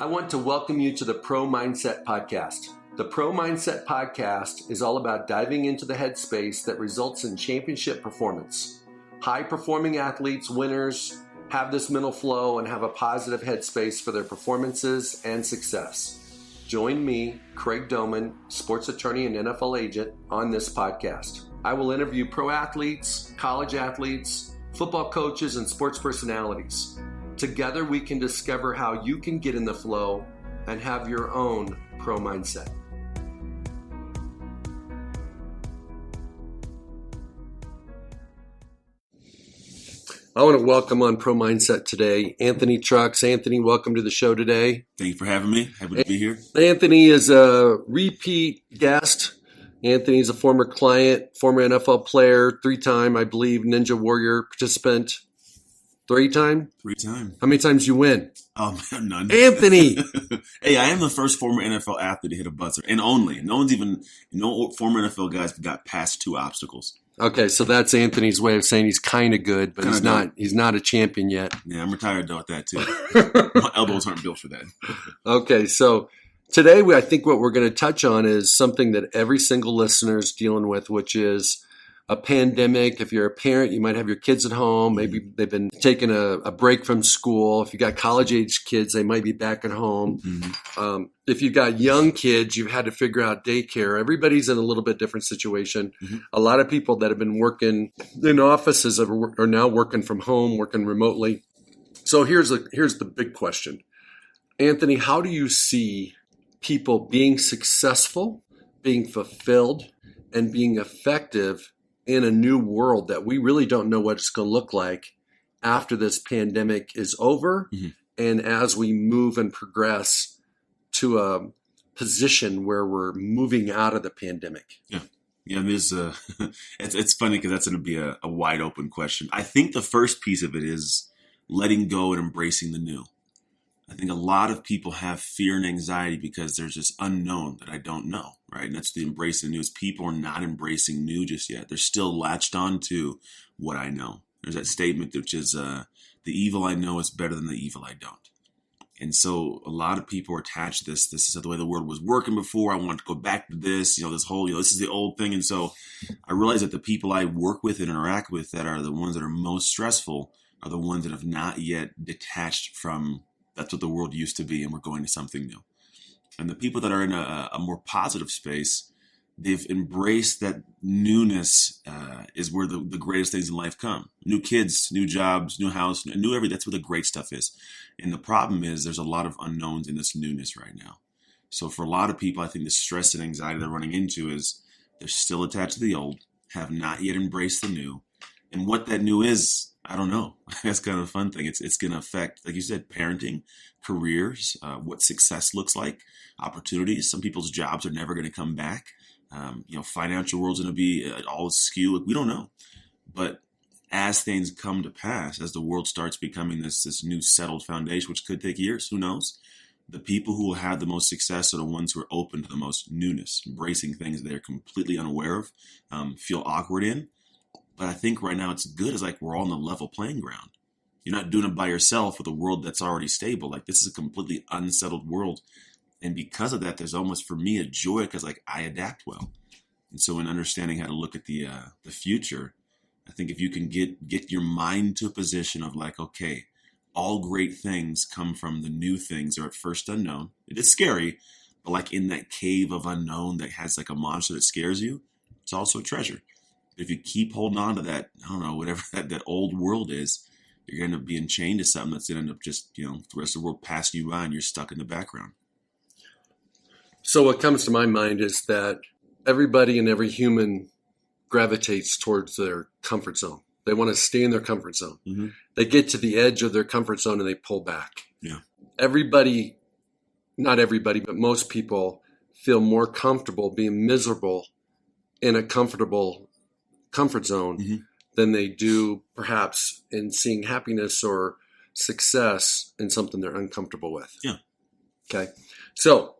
I want to welcome you to the Pro Mindset Podcast. The Pro Mindset Podcast is all about diving into the headspace that results in championship performance. High-performing athletes, winners, have this mental flow and have a positive headspace for their performances and success. Join me, Craig Domann, sports attorney and NFL agent, on this podcast. I will interview pro athletes, college athletes, football coaches, and sports personalities. Together, we can discover how you can get in the flow and have your own pro mindset. I want to welcome on Pro Mindset today, Anthony Trucks. Anthony, welcome to the show today. Thank you for having me. Happy to be here. Anthony is a repeat guest. Anthony is a former client, former NFL player, three-time, I believe, Ninja Warrior participant. Three-time? Three-time. How many times you win? None. Anthony! Hey, I am the first former NFL athlete to hit a buzzer, and only. No former NFL guys got past two obstacles. Okay, so that's Anthony's way of saying he's kind of good, but he's not a champion yet. Yeah, I'm retired though with that too. My elbows aren't built for that. Okay, so today I think what we're going to touch on is something that every single listener is dealing with, which is a pandemic. If you're a parent, you might have your kids at home. Maybe they've been taking a break from school. If you got college-age kids, they might be back at home. Mm-hmm. If you've got young kids, you've had to figure out daycare. Everybody's in a little bit different situation. Mm-hmm. A lot of people that have been working in offices are now working from home, working remotely. So here's the big question. Anthony, how do you see people being successful, being fulfilled, and being effective in a new world that we really don't know what it's going to look like after this pandemic is over, mm-hmm. and as we move and progress to a position where we're moving out of the pandemic? Yeah, there's it's funny because that's going to be a wide open question. I think the first piece of it is letting go and embracing the new. I think a lot of people have fear and anxiety because there's this unknown that I don't know, right? And that's the embrace the new. Is people are not embracing new just yet. They're still latched on to what I know. There's that statement which is the evil I know is better than the evil I don't. And so a lot of people are attached to this. This is the way the world was working before. I want to go back to this, this whole, this is the old thing. And so I realize that the people I work with and interact with that are the ones that are most stressful are the ones that have not yet detached from that's what the world used to be, and we're going to something new. And the people that are in a more positive space, they've embraced that newness is where the greatest things in life come. New kids, new jobs, new house, new everything. That's where the great stuff is. And the problem is there's a lot of unknowns in this newness right now. So for a lot of people, I think the stress and anxiety they're running into is they're still attached to the old, have not yet embraced the new. And what that new is, I don't know. That's kind of a fun thing. It's going to affect, like you said, parenting, careers, what success looks like, opportunities. Some people's jobs are never going to come back. Financial world's going to be all askew. We don't know. But as things come to pass, as the world starts becoming this new settled foundation, which could take years, who knows? The people who will have the most success are the ones who are open to the most newness, embracing things they're completely unaware of, feel awkward in. But I think right now it's good. It's like we're all on the level playing ground. You're not doing it by yourself with a world that's already stable. Like this is a completely unsettled world. And because of that, there's almost for me a joy because I adapt well. And so in understanding how to look at the future, I think if you can get your mind to a position of like, okay, all great things come from the new things are at first unknown. It is scary, but like in that cave of unknown that has like a monster that scares you, it's also a treasure. If you keep holding on to that, I don't know, whatever that old world is, you're going to end up being chained to something that's going to end up just, the rest of the world passing you by and you're stuck in the background. So what comes to my mind is that everybody and every human gravitates towards their comfort zone. They want to stay in their comfort zone. Mm-hmm. They get to the edge of their comfort zone and they pull back. Yeah. Everybody, not everybody, but most people feel more comfortable being miserable in a comfortable comfort zone mm-hmm. than they do perhaps in seeing happiness or success in something they're uncomfortable with. Yeah. Okay. So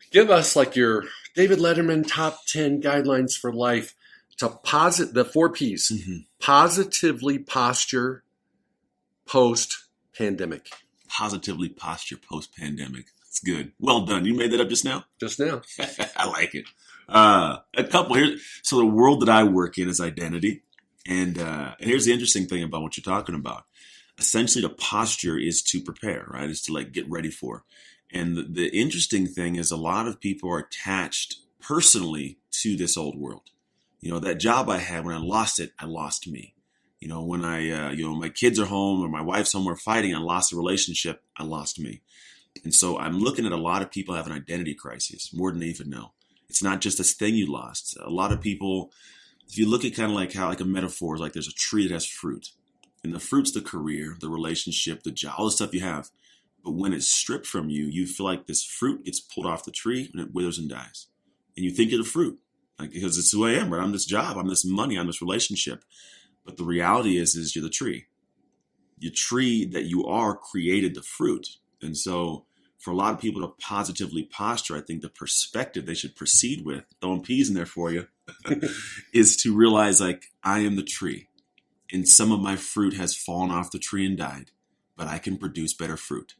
give us like your David Letterman top 10 guidelines for life to the 4 P's, mm-hmm. positively posture post-pandemic. positively posture post-pandemic. It's good. Well done. You made that up just now? Just now. I like it. A couple here. So the world that I work in is identity. And here's the interesting thing about what you're talking about. Essentially, the posture is to prepare, right? Is to like get ready for. And the interesting thing is a lot of people are attached personally to this old world. That job I had, when I lost it, I lost me. When my kids are home or my wife's home, we're fighting, I lost a relationship, I lost me. And so I'm looking at a lot of people have an identity crisis, more than they even know. It's not just this thing you lost. A lot of people, if you look at kind of like how, like a metaphor is like there's a tree that has fruit. And the fruit's the career, the relationship, the job, all the stuff you have. But when it's stripped from you, you feel like this fruit gets pulled off the tree and it withers and dies. And you think you're the fruit, because it's who I am, right? I'm this job, I'm this money, I'm this relationship. But the reality is you're the tree. Your tree that you are created the fruit. And so for a lot of people to positively posture, I think the perspective they should proceed with, throwing peas in there for you, is to realize like I am the tree. And some of my fruit has fallen off the tree and died, but I can produce better fruit.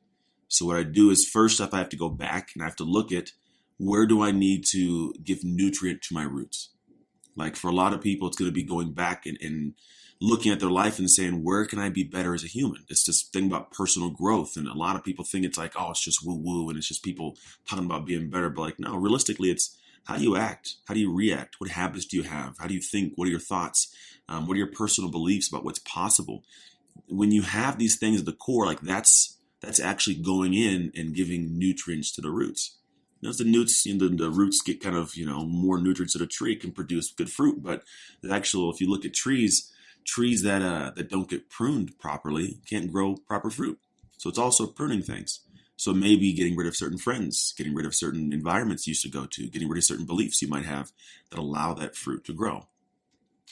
So what I do is first off, I have to go back and I have to look at where do I need to give nutrient to my roots. Like for a lot of people, it's going to be going back and looking at their life and saying, where can I be better as a human? It's this thing about personal growth. And a lot of people think it's like, oh, it's just woo woo. And it's just people talking about being better. But like, no, realistically, it's how do you act? How do you react? What habits do you have? How do you think? What are your thoughts? What are your personal beliefs about what's possible? When you have these things at the core, like that's actually going in and giving nutrients to the roots. As the the roots get kind of, more nutrients to the tree, can produce good fruit. But the actual, if you look at trees that don't get pruned properly can't grow proper fruit. So it's also pruning things. So maybe getting rid of certain friends, getting rid of certain environments you used to go to, getting rid of certain beliefs you might have that allow that fruit to grow.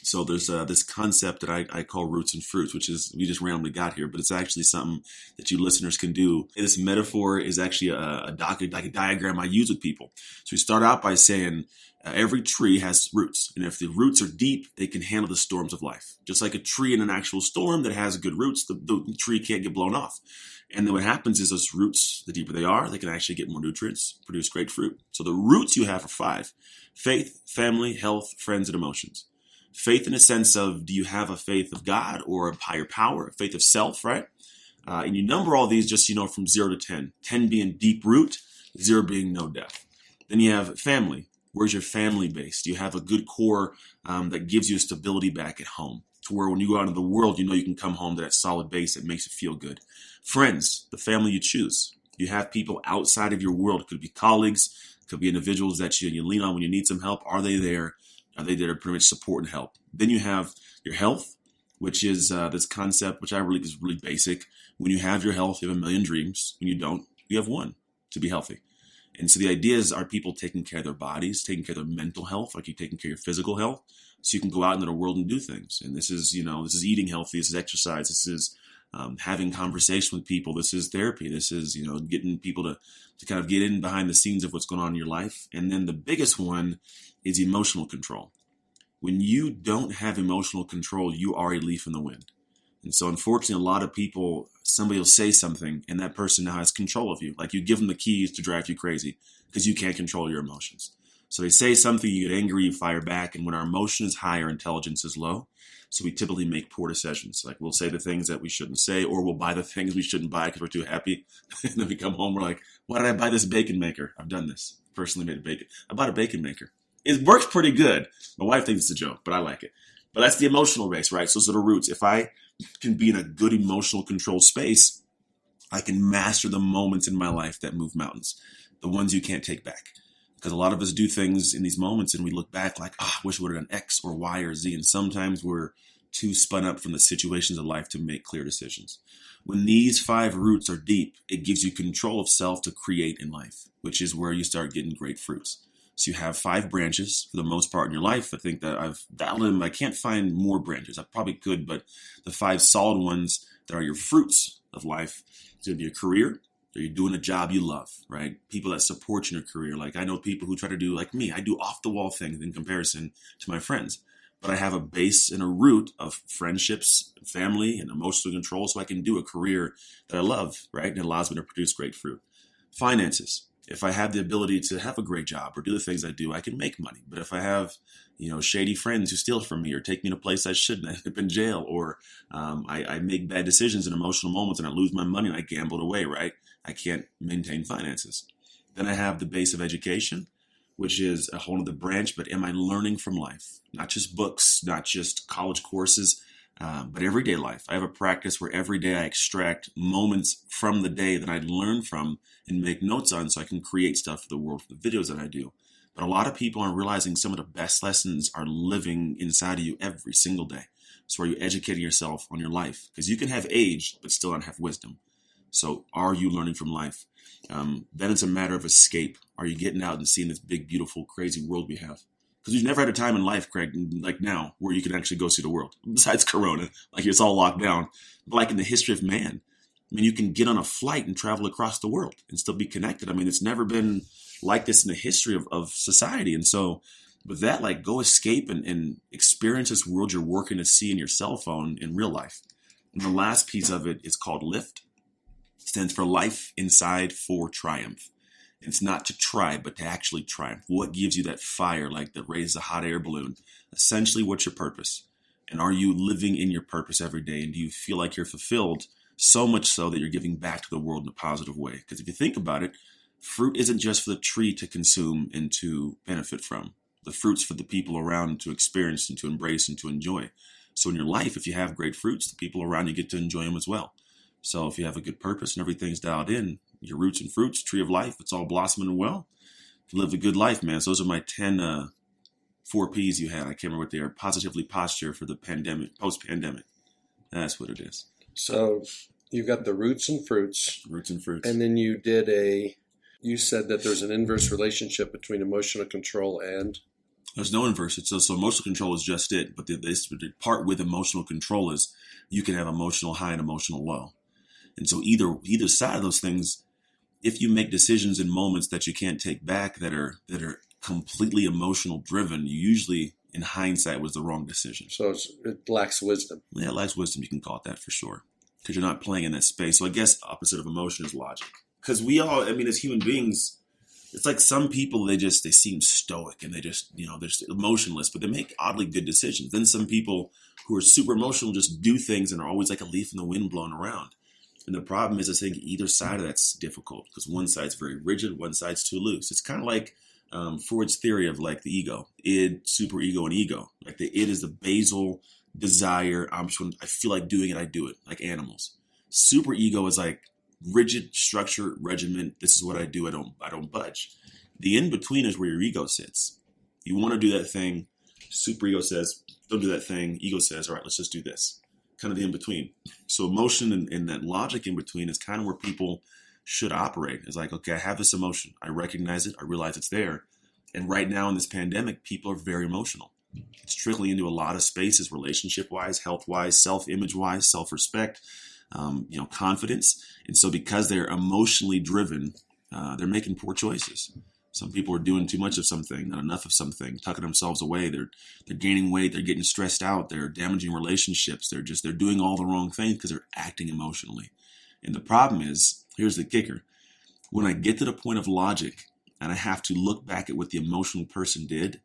So there's this concept that I call roots and fruits, which is, we just randomly got here, but it's actually something that you listeners can do. This metaphor is actually a diagram I use with people. So we start out by saying every tree has roots. And if the roots are deep, they can handle the storms of life. Just like a tree in an actual storm that has good roots, the tree can't get blown off. And then what happens is those roots, the deeper they are, they can actually get more nutrients, produce great fruit. So the roots you have are 5: faith, family, health, friends, and emotions. Faith in a sense of, do you have a faith of God or a higher power, a faith of self, right? And you number all these just, from 0 to 10. 10 being deep root, 0 being no depth. Then you have family. Where's your family base? Do you have a good core that gives you stability back at home? To where when you go out into the world, you can come home to that solid base that makes you feel good. Friends, the family you choose. You have people outside of your world. It could be colleagues, could be individuals that you lean on when you need some help. Are they there? Are they there to pretty much support and help? Then you have your health, which is this concept, which I really is really basic. When you have your health, you have a million dreams. When you don't, you have one: to be healthy. And so the idea is, are people taking care of their bodies, taking care of their mental health, like you taking care of your physical health, so you can go out into the world and do things. And this is, this is eating healthy, this is exercise, this is having conversation with people, this is therapy, this is, getting people to kind of get in behind the scenes of what's going on in your life. And then the biggest one is emotional control. When you don't have emotional control, you are a leaf in the wind. And so unfortunately, a lot of people, somebody will say something and that person now has control of you. Like you give them the keys to drive you crazy because you can't control your emotions. So they say something, you get angry, you fire back. And when our emotion is high, our intelligence is low. So we typically make poor decisions. Like we'll say the things that we shouldn't say, or we'll buy the things we shouldn't buy because we're too happy. And then we come home, we're like, why did I buy this bacon maker? I've done this. Personally made a bacon. I bought a bacon maker. It works pretty good. My wife thinks it's a joke, but I like it. But that's the emotional base, right? So those are the roots. If I can be in a good emotional controlled space, I can master the moments in my life that move mountains, the ones you can't take back. Because a lot of us do things in these moments and we look back like, I wish I would have done X or Y or Z. And sometimes we're too spun up from the situations of life to make clear decisions. When these 5 roots are deep, it gives you control of self to create in life, which is where you start getting great fruits. So you have 5 branches for the most part in your life. I think that I've dialed in. I can't find more branches. I probably could, but the 5 solid ones that are your fruits of life, it's going to be your career. Are you doing a job you love, right? People that support you in your career. Like I know people who try to do like me. I do off the wall things in comparison to my friends. but I have a base and a root of friendships, family, and emotional control, so I can do a career that I love, right? And it allows me to produce great fruit. Finances. If I have the ability to have a great job or do the things I do, I can make money. But if I have, shady friends who steal from me or take me to a place I shouldn't, I end up in jail, or I make bad decisions in emotional moments and I lose my money and I gamble it away, right? I can't maintain finances. Then I have the base of education, which is a whole other branch, but am I learning from life? Not just books, not just college courses, but everyday life. I have a practice where every day I extract moments from the day that I learn from and make notes on so I can create stuff for the world, for the videos that I do. But a lot of people aren't realizing some of the best lessons are living inside of you every single day. So are you educating yourself on your life? Because you can have age, but still not have wisdom. So are you learning from life? Then it's a matter of escape. Are you getting out and seeing this big, beautiful, crazy world we have? Because you've never had a time in life, Craig, like now, where you can actually go see the world. Besides Corona, like it's all locked down. But like in the history of man, I mean, you can get on a flight and travel across the world and still be connected. I mean, it's never been like this in the history of society. And so with that, like go escape and experience this world you're working to see in your cell phone in real life. And the last piece of it is called LIFT. It stands for Life Inside for Triumph. It's not to try, but to actually triumph. What gives you that fire, like that raises a hot air balloon? Essentially, what's your purpose? And are you living in your purpose every day? And do you feel like you're fulfilled so much so that you're giving back to the world in a positive way? Because if you think about it, fruit isn't just for the tree to consume and to benefit from. The fruit's for the people around to experience and to embrace and to enjoy. So in your life, if you have great fruits, the people around you get to enjoy them as well. So if you have a good purpose and everything's dialed in, your roots and fruits, tree of life, it's all blossoming and well. You live a good life, man. So those are my 10 4 Ps you had. I can't remember what they are. Positively posture for the pandemic, post-pandemic. That's what it is. So you've got the roots and fruits. Roots and fruits. And then you said that there's an inverse relationship between emotional control and... There's no inverse. So emotional control is just it. But the part with emotional control is you can have emotional high and emotional low. And so either side of those things, if you make decisions in moments that you can't take back that are completely emotional driven, you usually, in hindsight, was the wrong decision. So it lacks wisdom. Yeah, it lacks wisdom. You can call it that for sure. Because you're not playing in that space. So I guess opposite of emotion is logic. Because we all, I mean, as human beings, it's like some people, they seem stoic and they're just emotionless, but they make oddly good decisions. Then some people who are super emotional just do things and are always like a leaf in the wind blowing around. And the problem is, I think either side of that's difficult because one side's very rigid, one side's too loose. It's kind of like Freud's theory of like the ego, id, superego, and ego. Like the id is the basal desire. I feel like doing it, I do it, like animals. Superego is like rigid structure, regiment. This is what I do. I don't budge. The in between is where your ego sits. You want to do that thing. Superego says, don't do that thing. Ego says, all right, let's just do this. Kind of the in between. So emotion and that logic in between is kind of where people should operate. It's like, okay, I have this emotion. I recognize it. I realize it's there. And right now in this pandemic, people are very emotional. It's trickling into a lot of spaces, relationship-wise, health-wise, self-image-wise, self-respect, confidence. And so because they're emotionally driven, they're making poor choices. Some people are doing too much of something, not enough of something, tucking themselves away. They're gaining weight. They're getting stressed out. They're damaging relationships. They're doing all the wrong things because they're acting emotionally. And the problem is, here's the kicker. When I get to the point of logic and I have to look back at what the emotional person did,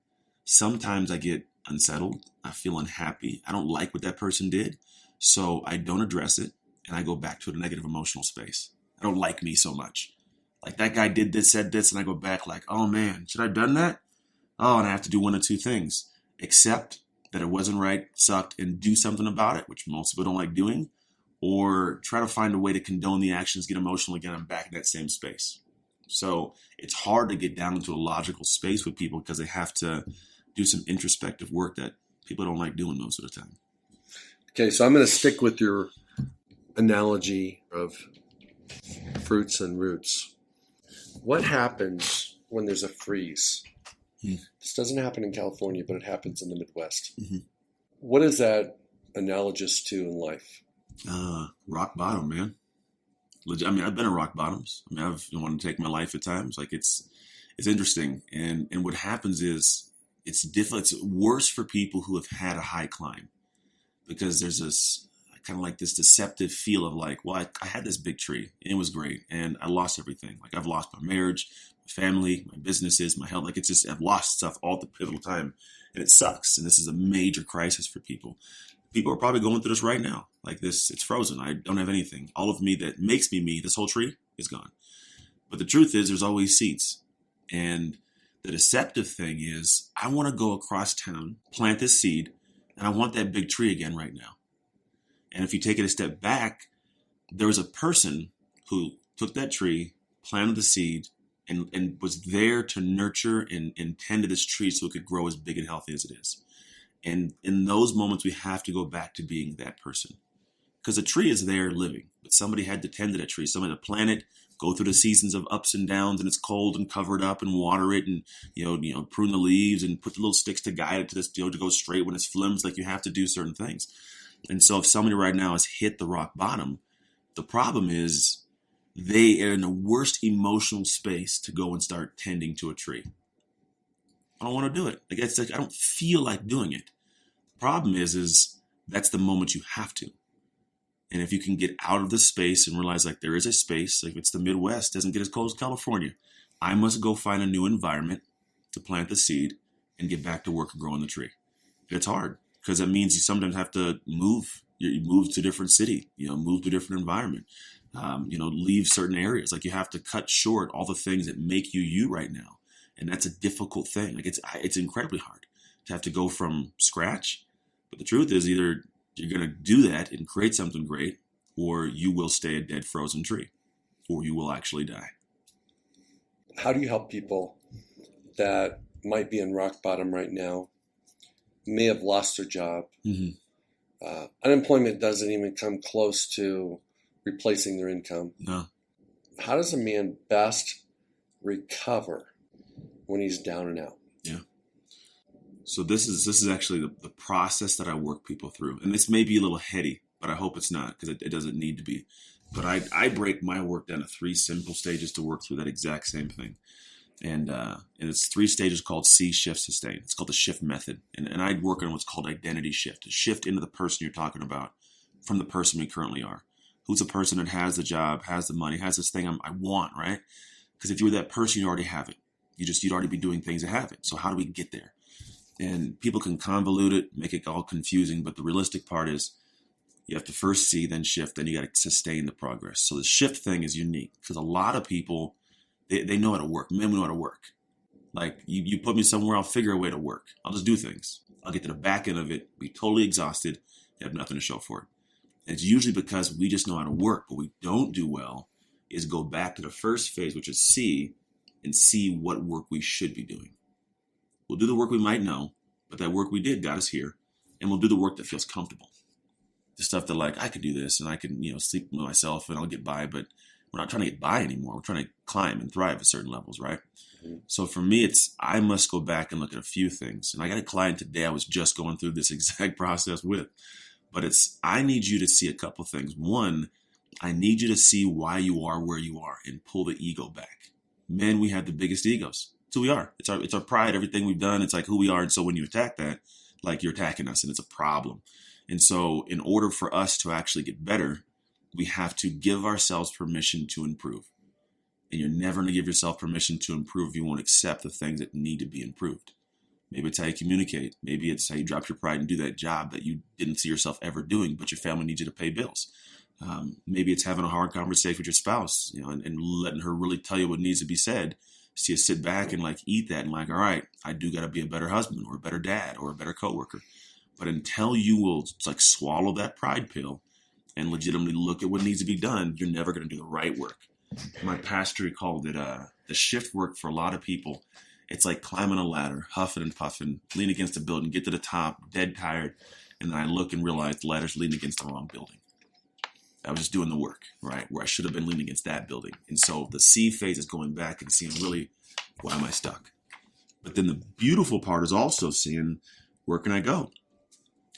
sometimes I get unsettled. I feel unhappy. I don't like what that person did. So I don't address it and I go back to a negative emotional space. I don't like me so much. Like that guy did this, said this, and I go back like, oh man, should I have done that? Oh, and I have to do one of two things. Accept that it wasn't right, sucked, and do something about it, which most people don't like doing, or try to find a way to condone the actions, get emotional again, I'm back in that same space. So it's hard to get down into a logical space with people because they have to do some introspective work that people don't like doing most of the time. Okay, so I'm going to stick with your analogy of fruits and roots. What happens when there's a freeze? This doesn't happen in California, but it happens in the Midwest. Mm-hmm. What is that analogous to in life? Rock bottom, man. I mean, I've been at rock bottoms. I mean, I've wanted to take my life at times. Like it's interesting. And what happens is it's difficult. It's worse for people who have had a high climb, because there's this kind of like this deceptive feel of like, well, I had this big tree and it was great, and I lost everything. Like, I've lost my marriage, my family, my businesses, my health. Like, it's just, I've lost stuff all at the pivotal time, and it sucks. And this is a major crisis for people. People are probably going through this right now. Like, this, it's frozen. I don't have anything. All of me that makes me me, this whole tree is gone. But the truth is, there's always seeds. And the deceptive thing is, I want to go across town, plant this seed, and I want that big tree again right now. And if you take it a step back, there was a person who took that tree, planted the seed, and was there to nurture and tend to this tree so it could grow as big and healthy as it is. And in those moments, we have to go back to being that person. Because the tree is there living, but somebody had to tend to that tree, somebody to plant it, go through the seasons of ups and downs, and it's cold, and cover it up and water it, and prune the leaves and put the little sticks to guide it to this, to go straight when it's flims. Like, you have to do certain things. And so if somebody right now has hit the rock bottom, the problem is they are in the worst emotional space to go and start tending to a tree. I don't want to do it. Like, it's like, I don't feel like doing it. The problem is that's the moment you have to. And if you can get out of the space and realize, like, there is a space, like, it's the Midwest, doesn't get as cold as California. I must go find a new environment to plant the seed and get back to work and growing the tree. It's hard, because it means you sometimes have to move. You move to a different city, move to a different environment, leave certain areas. Like, you have to cut short all the things that make you you right now. And that's a difficult thing. Like, it's incredibly hard to have to go from scratch. But the truth is, either you're going to do that and create something great, or you will stay a dead, frozen tree, or you will actually die. How do you help people that might be in rock bottom right now, may have lost their job? Mm-hmm. Unemployment doesn't even come close to replacing their income. No. How does a man best recover when he's down and out? Yeah. So this is actually the process that I work people through. And this may be a little heady, but I hope it's not, because it doesn't need to be. But I break my work down to 3 simple stages to work through that exact same thing. And it's 3 stages called see, shift, sustain. It's called the shift method. And I work on what's called identity shift, to shift into the person you're talking about from the person we currently are. Who's a person that has the job, has the money, has this thing I want, right? Because if you were that person, you already have it. You'd already be doing things to have it. So how do we get there? And people can convolute it, make it all confusing. But the realistic part is, you have to first see, then shift, then you got to sustain the progress. So the shift thing is unique, because a lot of people, they know how to work. Men know how to work. Like, you put me somewhere, I'll figure a way to work. I'll just do things. I'll get to the back end of it, be totally exhausted, have nothing to show for it. And it's usually because we just know how to work. But we don't do well is go back to the first phase, which is see, and see what work we should be doing. We'll do the work we might know, but that work we did got us here. And we'll do the work that feels comfortable. The stuff that, like, I could do this and I can, sleep with myself and I'll get by, but we're not trying to get by anymore. We're trying to climb and thrive at certain levels, right? Mm-hmm. So for me, I must go back and look at a few things. And I got a client today I was just going through this exact process with. But I need you to see a couple things. One, I need you to see why you are where you are and pull the ego back. Men, we have the biggest egos. It's who we are. It's our pride, everything we've done. It's like who we are. And so when you attack that, like, you're attacking us, and it's a problem. And so in order for us to actually get better, we have to give ourselves permission to improve. And you're never going to give yourself permission to improve if you won't accept the things that need to be improved. Maybe it's how you communicate. Maybe it's how you drop your pride and do that job that you didn't see yourself ever doing, but your family needs you to pay bills. Maybe it's having a hard conversation with your spouse, and letting her really tell you what needs to be said. So you sit back and, like, eat that and, like, all right, I do got to be a better husband or a better dad or a better coworker. But until you will, like, swallow that pride pill and legitimately look at what needs to be done, you're never going to do the right work. My pastor called it the shift work for a lot of people. It's like climbing a ladder, huffing and puffing, lean against a building, get to the top, dead tired, and then I look and realize the ladder's leaning against the wrong building. I was just doing the work, right, where I should have been leaning against that building. And so the C phase is going back and seeing, really, why am I stuck? But then the beautiful part is also seeing, where can I go?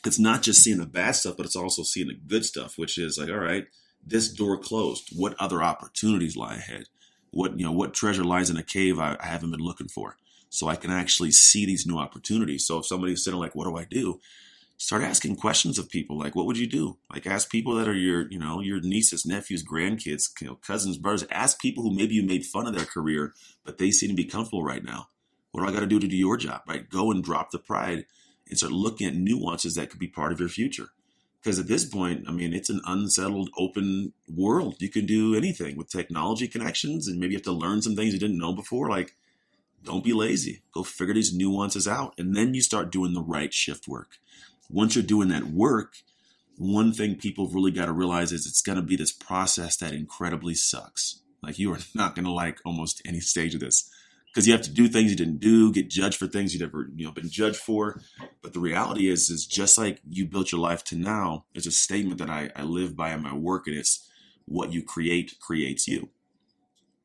It's not just seeing the bad stuff, but it's also seeing the good stuff, which is like, all right, this door closed. What other opportunities lie ahead? What treasure lies in a cave I haven't been looking for? so I can actually see these new opportunities. So if somebody's sitting like, what do I do? Start asking questions of people. Like, what would you do? Like, ask people that are your nieces, nephews, grandkids, cousins, brothers. Ask people who maybe you made fun of their career, but they seem to be comfortable right now. What do I got to do your job, right? Go and drop the pride and start looking at nuances that could be part of your future. Because at this point, I mean, it's an unsettled, open world. You can do anything with technology connections, and maybe you have to learn some things you didn't know before. Like, don't be lazy. Go figure these nuances out, and then you start doing the right shift work. Once you're doing that work, one thing people really got to realize is it's going to be this process that incredibly sucks. Like, you are not going to like almost any stage of this, because you have to do things you didn't do, get judged for things you've never been judged for. But the reality is just like you built your life to now, there's a statement that I live by in my work, and it's what you create creates you.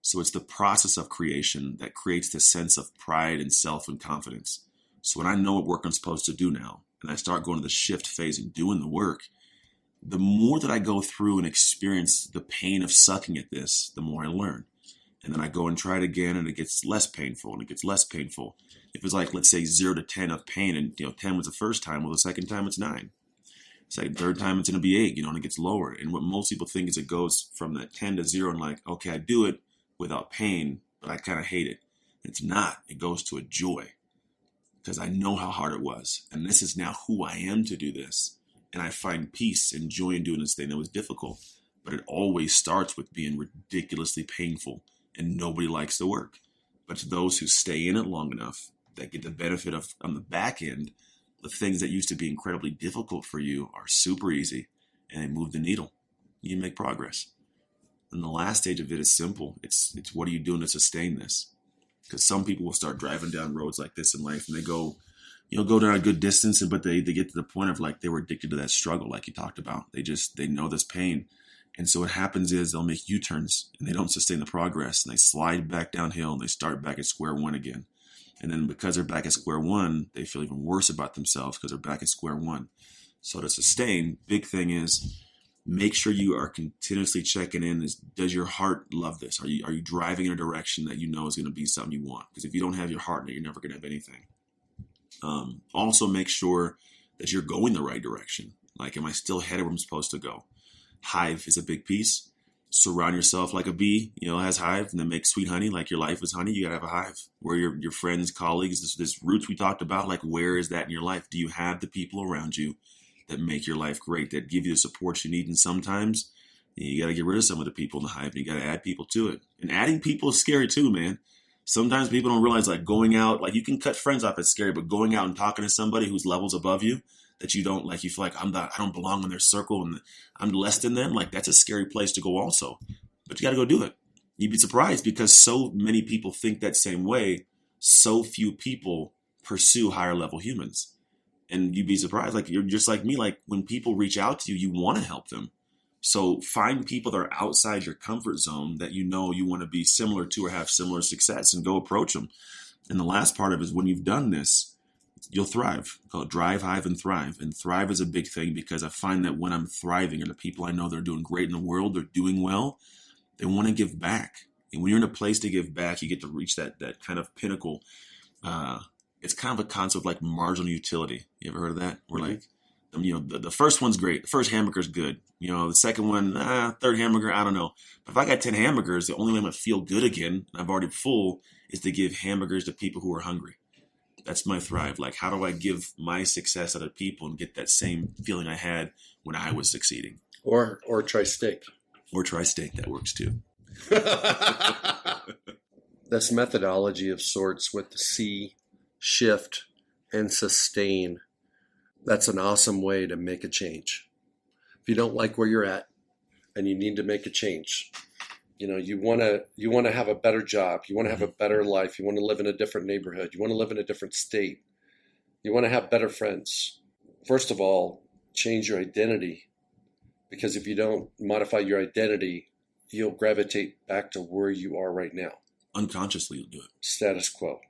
So it's the process of creation that creates the sense of pride and self and confidence. So when I know what work I'm supposed to do now, and I start going to the shift phase and doing the work, the more that I go through and experience the pain of sucking at this, the more I learn. And then I go and try it again, and it gets less painful, and it gets less painful. If it's like, let's say 0 to 10 of pain, and 10 was the first time, well, the second time it's 9. Third time it's going to be 8, and it gets lower. And what most people think is it goes from that 10 to 0 and like, okay, I do it without pain, but I kind of hate it. It's not. It goes to a joy, because I know how hard it was. And this is now who I am to do this. And I find peace and joy in doing this thing that was difficult. But it always starts with being ridiculously painful, and nobody likes the work. But to those who stay in it long enough, that get the benefit of, on the back end, the things that used to be incredibly difficult for you are super easy, and they move the needle. You make progress. And the last stage of it is simple. It's what are you doing to sustain this? Because some people will start driving down roads like this in life, and they go down a good distance, but they get to the point of like they were addicted to that struggle, like you talked about. They know this pain. And so what happens is they'll make U-turns, and they don't sustain the progress, and they slide back downhill, and they start back at square one again. And then because they're back at square one, they feel even worse about themselves because they're back at square one. So to sustain, big thing is make sure you are continuously checking in. Does your heart love this? Are you driving in a direction that you know is going to be something you want? Because if you don't have your heart in it, you're never going to have anything. Also make sure that you're going the right direction. Like, am I still headed where I'm supposed to go? Hive is a big piece. Surround yourself like a bee, has hive, and then make sweet honey. Like your life is honey, you gotta have a hive. Where your friends, colleagues, this roots we talked about, like where is that in your life? Do you have the people around you that make your life great, that give you the support you need? And sometimes you gotta get rid of some of the people in the hive, and you gotta add people to it. And adding people is scary too, man. Sometimes people don't realize, like, going out, like, you can cut friends off, it's scary, but going out and talking to somebody who's levels above you, that you don't, like, you feel like I don't belong in their circle and I'm less than them, like, that's a scary place to go also. But you got to go do it. You'd be surprised, because so many people think that same way. So few people pursue higher level humans. And you'd be surprised, like, you're just like me, like, when people reach out to you, you want to help them. So find people that are outside your comfort zone that you want to be similar to or have similar success, and go approach them. And the last part of it is, when you've done this, you'll thrive. Call it drive, hive, and thrive. And thrive is a big thing, because I find that when I'm thriving, or the people I know that are doing great in the world, they're doing well, they want to give back. And when you're in a place to give back, you get to reach that kind of pinnacle. It's kind of a concept like marginal utility. You ever heard of that? Where like, the first one's great. The first hamburger's good. The second one, third hamburger, I don't know. But if I got 10 hamburgers, the only way I'm going to feel good again, and I've already full, is to give hamburgers to people who are hungry. That's my thrive. Like, how do I give my success to other people and get that same feeling I had when I was succeeding? Or try steak. Or try steak. That works too. This methodology of sorts with the C, shift, and sustain, that's an awesome way to make a change. If you don't like where you're at and you need to make a change, you want to have a better job, you want to have a better life, you want to live in a different neighborhood, you want to live in a different state, you want to have better friends. First of all, change your identity, because if you don't modify your identity, you'll gravitate back to where you are right now. Unconsciously, you'll do it. Status quo.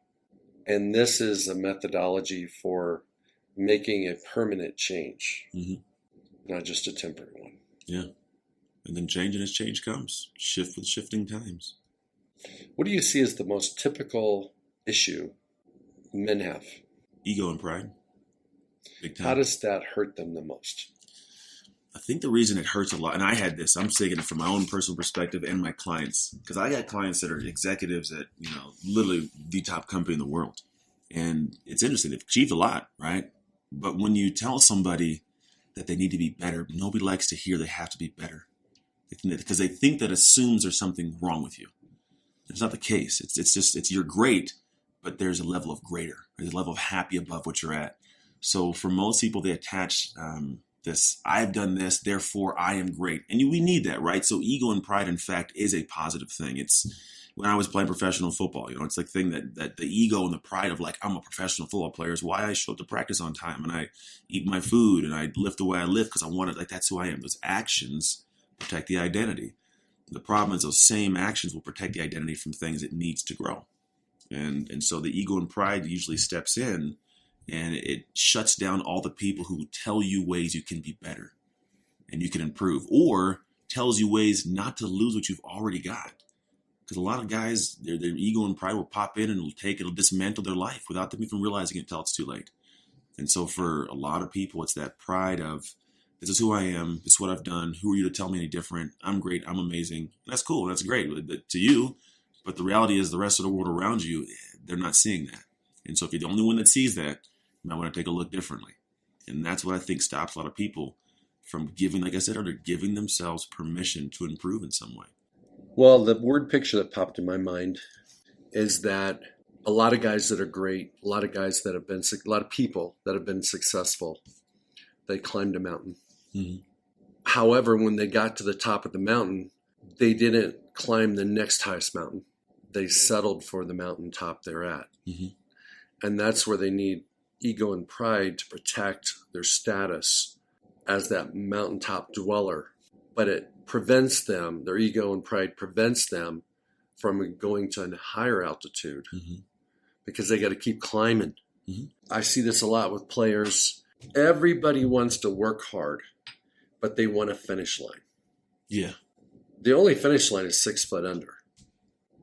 And this is a methodology for making a permanent change, not just a temporary one. Yeah. And then change, and as change comes, shift with shifting times. What do you see as the most typical issue Men have. Ego and pride. Big time. How does that hurt them the most? I think the reason it hurts a lot, and I had this, I'm saying it from my own personal perspective and my clients, because I got clients that are executives at, literally the top company in the world. And it's interesting. They've achieved a lot, right? But when you tell somebody that they need to be better, nobody likes to hear they have to be better. Because they think that assumes there's something wrong with you. It's not the case. It's you're great, but there's a level of greater. There's a level of happy above what you're at. So for most people, they attach this, I've done this, therefore I am great. And we need that, right? So ego and pride, in fact, is a positive thing. It's when I was playing professional football, it's like thing that the ego and the pride of like, I'm a professional football player is why I show up to practice on time and I eat my food and I lift the way I lift because I want it. Like, that's who I am. Those actions protect the identity. The problem is those same actions will protect the identity from things it needs to grow. And so the ego and pride usually steps in and it shuts down all the people who tell you ways you can be better and you can improve, or tells you ways not to lose what you've already got. Because a lot of guys, their ego and pride will pop in and it'll dismantle their life without them even realizing it until it's too late. And so for a lot of people, it's that pride of, this is who I am, this is what I've done, who are you to tell me any different? I'm great, I'm amazing. And that's cool, that's great to you, but the reality is the rest of the world around you, they're not seeing that. And so if you're the only one that sees that, you might want to take a look differently. And that's what I think stops a lot of people from giving, like I said earlier, giving themselves permission to improve in some way. Well, the word picture that popped in my mind is that a lot of guys that are great, a lot of people that have been successful, they climbed a mountain. Mm-hmm. However, when they got to the top of the mountain, they didn't climb the next highest mountain. They settled for the mountaintop they're at. Mm-hmm. And that's where they need ego and pride to protect their status as that mountaintop dweller. But it prevents them, their ego and pride prevents them from going to a higher altitude because they got to keep climbing. Mm-hmm. I see this a lot with players. Everybody wants to work hard, but they want a finish line. Yeah. The only finish line is 6 foot under.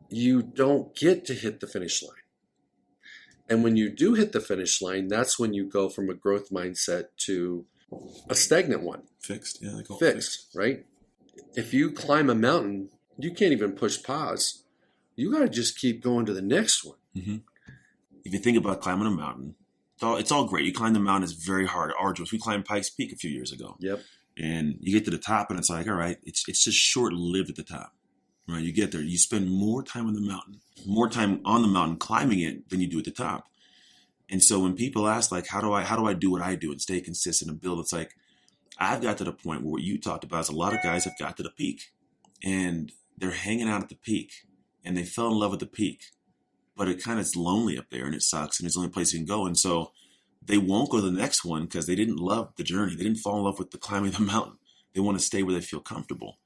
You don't get to hit the finish line. And when you do hit the finish line, that's when you go from a growth mindset to a stagnant one. Fixed, yeah. Fixed, right? If you climb a mountain, you can't even push pause. You got to just keep going to the next one. Mm-hmm. If you think about climbing a mountain, it's all great. You climb the mountain, it's very hard, arduous. We climbed Pikes Peak a few years ago. Yep. And you get to the top and it's like, all right, it's just short-lived at the top. Right? You get there, you spend more time on the mountain climbing it than you do at the top. And so when people ask, like, how do I do what I do and stay consistent and build, it's like, I've got to the point where what you talked about is a lot of guys have got to the peak and they're hanging out at the peak and they fell in love with the peak, but it kind of is lonely up there and it sucks and it's the only place you can go. And so they won't go to the next one because they didn't love the journey. They didn't fall in love with the climbing the mountain. They want to stay where they feel comfortable.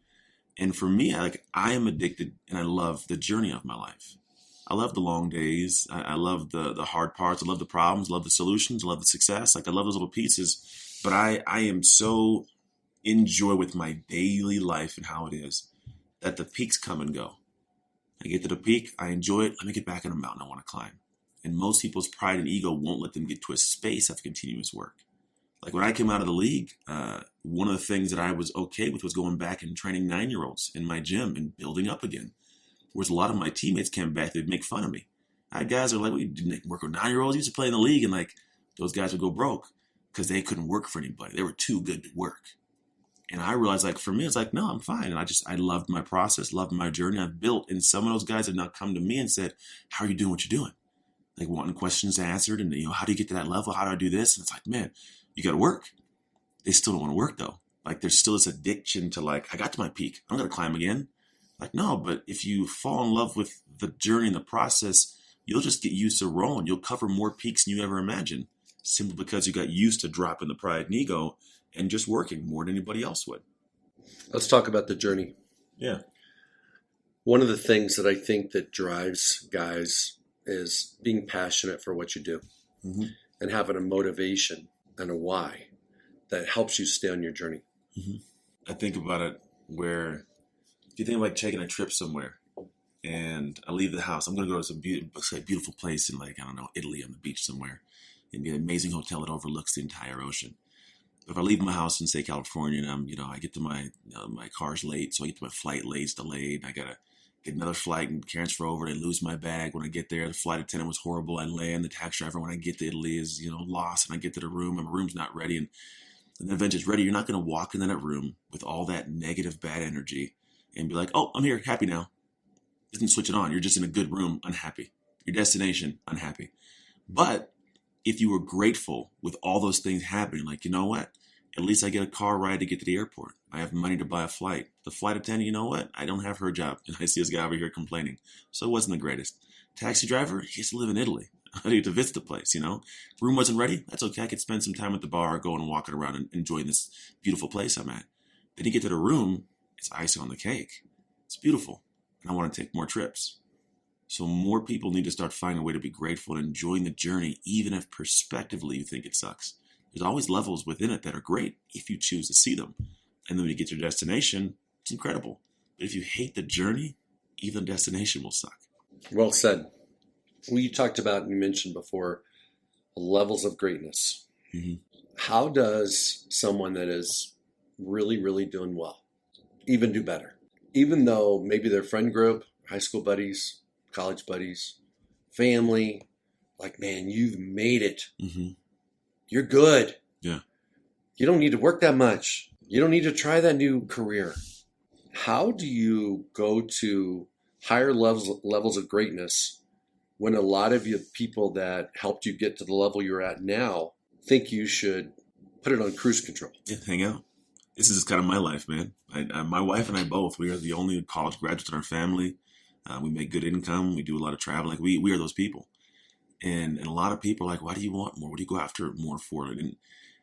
And for me, I am addicted and I love the journey of my life. I love the long days. I love the hard parts. I love the problems. I love the solutions. I love the success. Like, I love those little pieces. But I am so in joy with my daily life and how it is that the peaks come and go. I get to the peak. I enjoy it. Let me get back on a mountain I want to climb. And most people's pride and ego won't let them get to a space of continuous work. Like, when I came out of the league, one of the things that I was okay with was going back and training 9-year-olds in my gym and building up again. Whereas a lot of my teammates came back, they'd make fun of me. I had guys that were like, we didn't work with 9-year-olds. Used to play in the league, and like, those guys would go broke because they couldn't work for anybody. They were too good to work. And I realized, like, for me, it's like, no, I'm fine. And I loved my process, loved my journey I've built. And some of those guys have now come to me and said, how are you doing what you're doing? Like, wanting questions answered and, how do you get to that level? How do I do this? And it's like, man, you got to work. They still don't want to work, though. Like, there's still this addiction to, like, I got to my peak. I'm going to climb again. Like, no, but if you fall in love with the journey and the process, you'll just get used to rolling. You'll cover more peaks than you ever imagined, simply because you got used to dropping the pride and ego and just working more than anybody else would. Let's talk about the journey. Yeah. One of the things that I think that drives guys is being passionate for what you do and having a motivation and a why that helps you stay on your journey. I think about it where, if you think of like taking a trip somewhere and I leave the house. I'm going to go to some beautiful place in, like, I don't know, Italy on the beach somewhere. It'd be an amazing hotel that overlooks the entire ocean. If I leave my house in, say, California, and I get to my car's late, so I get to my flight late, it's delayed. I gotta get another flight and transfer over. And I lose my bag when I get there. The flight attendant was horrible. I land. The taxi driver when I get to Italy is lost, and I get to the room and my room's not ready. And the event is ready. You're not gonna walk into that room with all that negative, bad energy and be like, "Oh, I'm here, happy now." Doesn't switch it on. You're just in a good room, unhappy. Your destination, unhappy. But if you were grateful with all those things happening, like, you know what? At least I get a car ride to get to the airport. I have money to buy a flight. The flight attendant, you know what? I don't have her job. And I see this guy over here complaining. So it wasn't the greatest. Taxi driver, he used to live in Italy. I need to visit the place, Room wasn't ready. That's okay. I could spend some time at the bar, going and walking around and enjoying this beautiful place I'm at. Then you get to the room, it's icing on the cake. It's beautiful. And I want to take more trips. So more people need to start finding a way to be grateful and enjoying the journey, even if prospectively you think it sucks. There's always levels within it that are great if you choose to see them. And then when you get to your destination, it's incredible. But if you hate the journey, even the destination will suck. Well said. Well, you talked about, and you mentioned before, levels of greatness. Mm-hmm. How does someone that is really, really doing well even do better? Even though maybe their friend group, high school buddies, college buddies, family, like, man, you've made it. Mm-hmm. You're good. Yeah. You don't need to work that much. You don't need to try that new career. How do you go to higher levels of greatness when a lot of you people that helped you get to the level you're at now think you should put it on cruise control? Yeah, hang out. This is kind of my life, man. My wife and I both, we are the only college graduates in our family. We make good income. We do a lot of traveling. We are those people. And a lot of people are like, why do you want more? What do you go after more for? And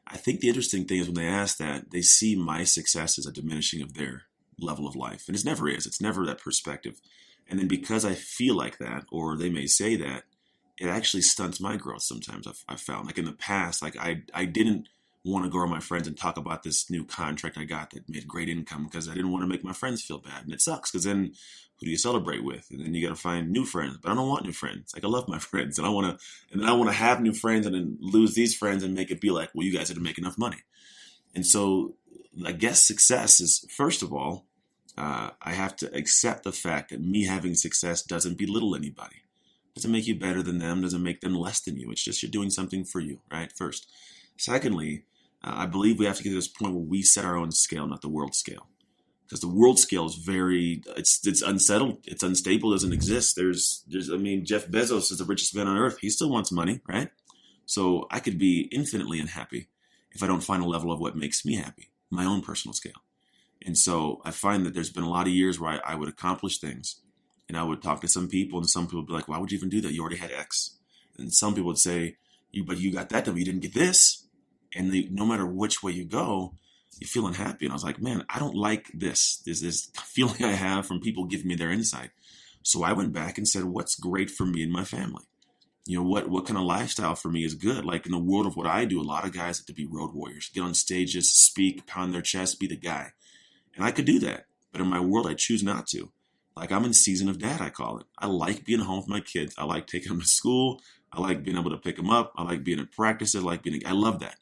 I think the interesting thing is when they ask that, they see my success as a diminishing of their level of life. And it never is. It's never that perspective. And then because I feel like that, or they may say that, it actually stunts my growth sometimes. I've found, like in the past, like I didn't want to go to my friends and talk about this new contract I got that made great income because I didn't want to make my friends feel bad. And it sucks because then who do you celebrate with? And then you got to find new friends. But I don't want new friends. Like, I love my friends, and then I want to have new friends and then lose these friends and make it be like, well, you guys didn't make enough money. And so I guess success is, first of all, I have to accept the fact that me having success doesn't belittle anybody. Doesn't make you better than them, doesn't make them less than you. It's just you're doing something for you, right? First. Secondly, I believe we have to get to this point where we set our own scale, not the world scale. Because the world scale is it's unsettled, it's unstable, doesn't exist. Jeff Bezos is the richest man on earth. He still wants money, right? So I could be infinitely unhappy if I don't find a level of what makes me happy, my own personal scale. And so I find that there's been a lot of years where I would accomplish things, and I would talk to some people, and some people would be like, why would you even do that? You already had X. And some people would say, but you got that done, but you didn't get this. And no matter which way you go, you feel unhappy. And I was like, man, I don't like this feeling I have from people giving me their insight. So I went back and said, what's great for me and my family? What kind of lifestyle for me is good? Like in the world of what I do, a lot of guys have to be road warriors, get on stages, speak, pound their chest, be the guy. And I could do that. But in my world, I choose not to. Like, I'm in season of dad, I call it. I like being home with my kids. I like taking them to school. I like being able to pick them up. I like being at practices. I love that.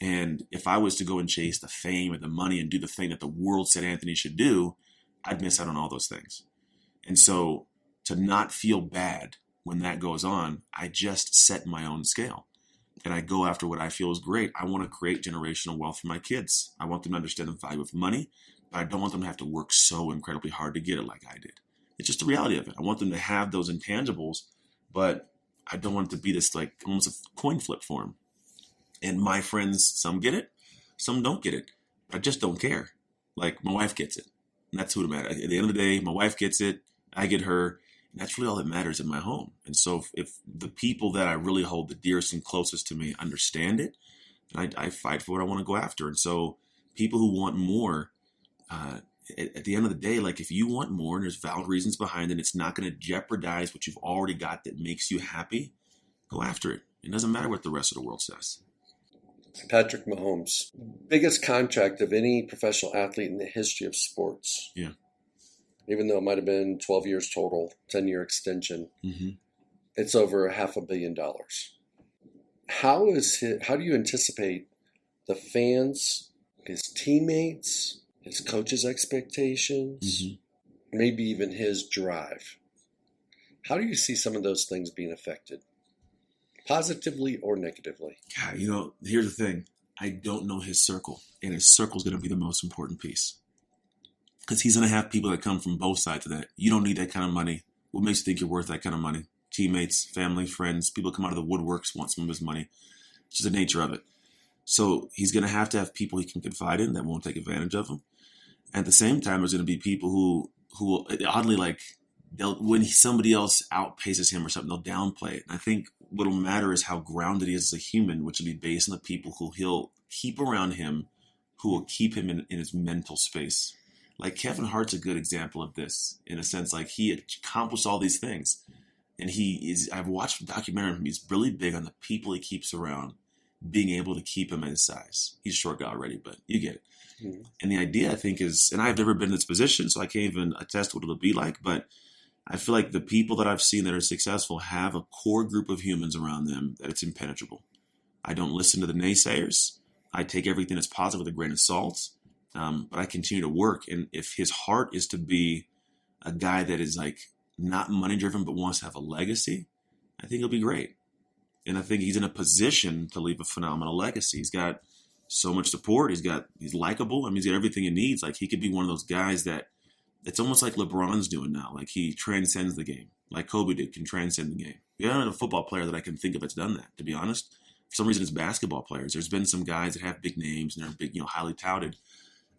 And if I was to go and chase the fame and the money and do the thing that the world said Anthony should do, I'd miss out on all those things. And so to not feel bad when that goes on, I just set my own scale. And I go after what I feel is great. I want to create generational wealth for my kids. I want them to understand the value of money, but I don't want them to have to work so incredibly hard to get it like I did. It's just the reality of it. I want them to have those intangibles, but I don't want it to be this like almost a coin flip for them. And my friends, some get it, some don't get it. But I just don't care. Like, my wife gets it. And that's who it matters. At the end of the day, my wife gets it, I get her, and that's really all that matters in my home. And so if the people that I really hold the dearest and closest to me understand it, then I fight for what I want to go after. And so people who want more, at the end of the day, like, if you want more and there's valid reasons behind it, it's not going to jeopardize what you've already got that makes you happy, go after it. It doesn't matter what the rest of the world says. Patrick Mahomes, biggest contract of any professional athlete in the history of sports. Yeah. even though it might have been 12 years total, 10-year extension. Mm-hmm. It's over $500 million. How do you anticipate the fans, his teammates, his coaches' expectations, maybe even his drive? How do you see some of those things being affected, positively or negatively? God, here's the thing. I don't know his circle, and his circle is going to be the most important piece. Because he's going to have people that come from both sides of that. You don't need that kind of money. What makes you think you're worth that kind of money? Teammates, family, friends, people come out of the woodworks, want some of his money. It's just the nature of it. So he's going to have people he can confide in that won't take advantage of him. At the same time, there's going to be people who oddly, like, when somebody else outpaces him or something, they'll downplay it. And I think what'll matter is how grounded he is as a human, which will be based on the people who he'll keep around him, who will keep him in his mental space. Like Kevin Hart's a good example of this, in a sense. Like, he accomplished all these things, and I've watched a documentary of him. He's really big on the people he keeps around being able to keep him at his size. He's a short guy already, but you get it. Mm-hmm. And the idea, I think, is, and I've never been in this position, so I can't even attest what it'll be like, but I feel like the people that I've seen that are successful have a core group of humans around them that it's impenetrable. I don't listen to the naysayers. I take everything that's positive with a grain of salt, but I continue to work. And if his heart is to be a guy that is like not money driven but wants to have a legacy, I think he'll be great. And I think he's in a position to leave a phenomenal legacy. He's got so much support. He's likable. I mean, he's got everything he needs. Like, he could be one of those guys that it's almost like LeBron's doing now. Like, he transcends the game, like Kobe can transcend the game. You don't have a football player that I can think of that's done that, to be honest. For some reason, it's basketball players. There's been some guys that have big names and they're big, highly touted.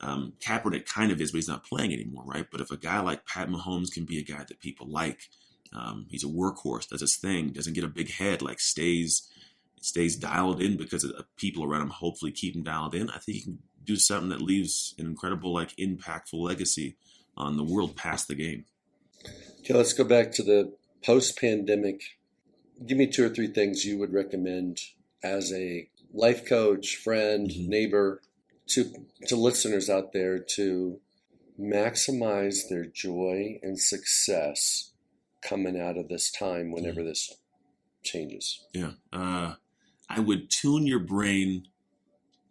Kaepernick kind of is, but he's not playing anymore, right? But if a guy like Pat Mahomes can be a guy that people like, he's a workhorse, does his thing, doesn't get a big head, like stays dialed in because of people around him hopefully keep him dialed in, I think he can do something that leaves an incredible, like, impactful legacy on the world past the game. Okay, let's go back to the post-pandemic. Give me 2 or 3 things you would recommend as a life coach, friend, neighbor, to listeners out there to maximize their joy and success coming out of this time whenever this changes. Yeah. I would tune your brain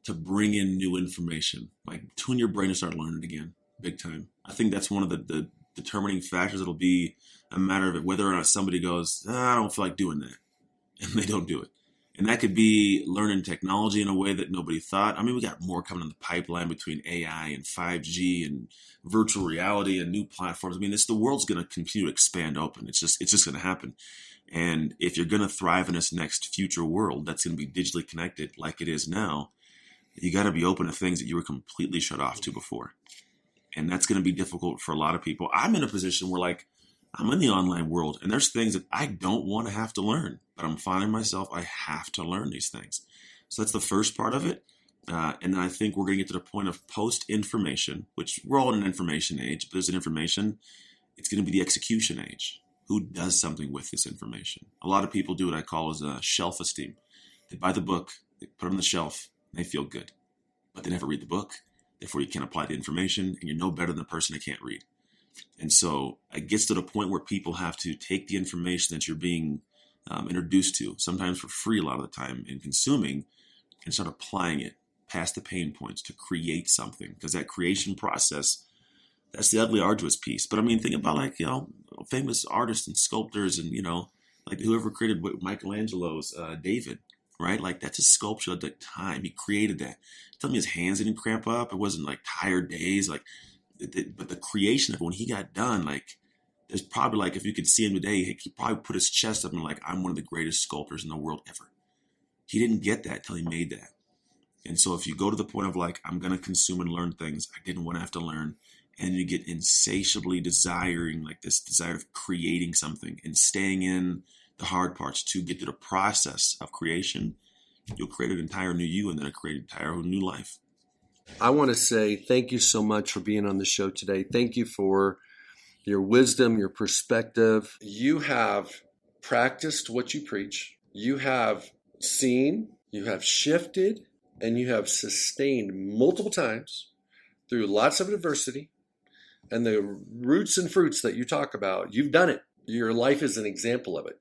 to bring in new information. Like, tune your brain to start learning again, big time. I think that's one of the determining factors. It'll be a matter of whether or not somebody goes, I don't feel like doing that, and they don't do it. And that could be learning technology in a way that nobody thought. I mean, we got more coming in the pipeline between AI and 5G and virtual reality and new platforms. I mean, the world's going to continue to expand open. It's just going to happen. And if you're going to thrive in this next future world that's going to be digitally connected like it is now, you got to be open to things that you were completely shut off to before. And that's going to be difficult for a lot of people. I'm in a position where, like, I'm in the online world and there's things that I don't want to have to learn, but I'm finding myself, I have to learn these things. So that's the first part of it. And then I think we're going to get to the point of post-information, which we're all in an information age, but there's an information, it's going to be the execution age. Who does something with this information? A lot of people do what I call as a shelf esteem. They buy the book, they put it on the shelf, and they feel good, but they never read the book. Therefore, you can't apply the information, and you're no better than the person that can't read. And so it gets to the point where people have to take the information that you're being introduced to, sometimes for free a lot of the time, and consuming, and start applying it past the pain points to create something. Because that creation process, that's the ugly, arduous piece. But I mean, think about, like, famous artists and sculptors and, like whoever created Michelangelo's David, right? Like, that's a sculpture at that time. He created that. Tell me his hands didn't cramp up. It wasn't like tired days. Like, but the creation of it, when he got done, like, there's probably, like, if you could see him today, he probably put his chest up and like, I'm one of the greatest sculptors in the world ever. He didn't get that till he made that. And so if you go to the point of, like, I'm going to consume and learn things I didn't want to have to learn, and you get insatiably desiring, like, this desire of creating something and staying in the hard parts to get to the process of creation, you'll create an entire new you and then create an entire new life. I want to say thank you so much for being on the show today. Thank you for your wisdom, your perspective. You have practiced what you preach. You have seen, you have shifted, and you have sustained multiple times through lots of adversity, and the roots and fruits that you talk about, you've done it. Your life is an example of it,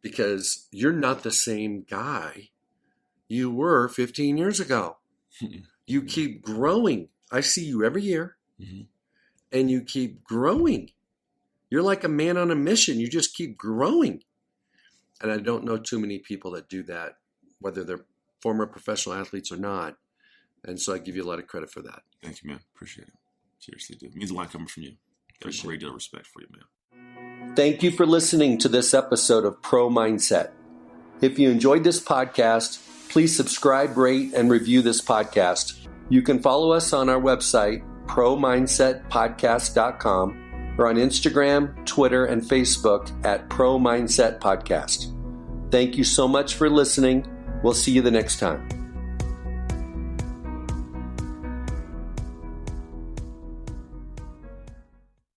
because you're not the same guy you were 15 years ago. You keep growing. I see you every year, and you keep growing. You're like a man on a mission. You just keep growing. And I don't know too many people that do that, whether they're former professional athletes or not. And so I give you a lot of credit for that. Thank you, man. Appreciate it. Seriously, do. It means a lot coming from you. Got a great deal of respect for you, man. Thank you for listening to this episode of Pro Mindset. If you enjoyed this podcast, please subscribe, rate, and review this podcast. You can follow us on our website, promindsetpodcast.com, or on Instagram, Twitter, and Facebook at Pro Mindset Podcast. Thank you so much for listening. We'll see you the next time.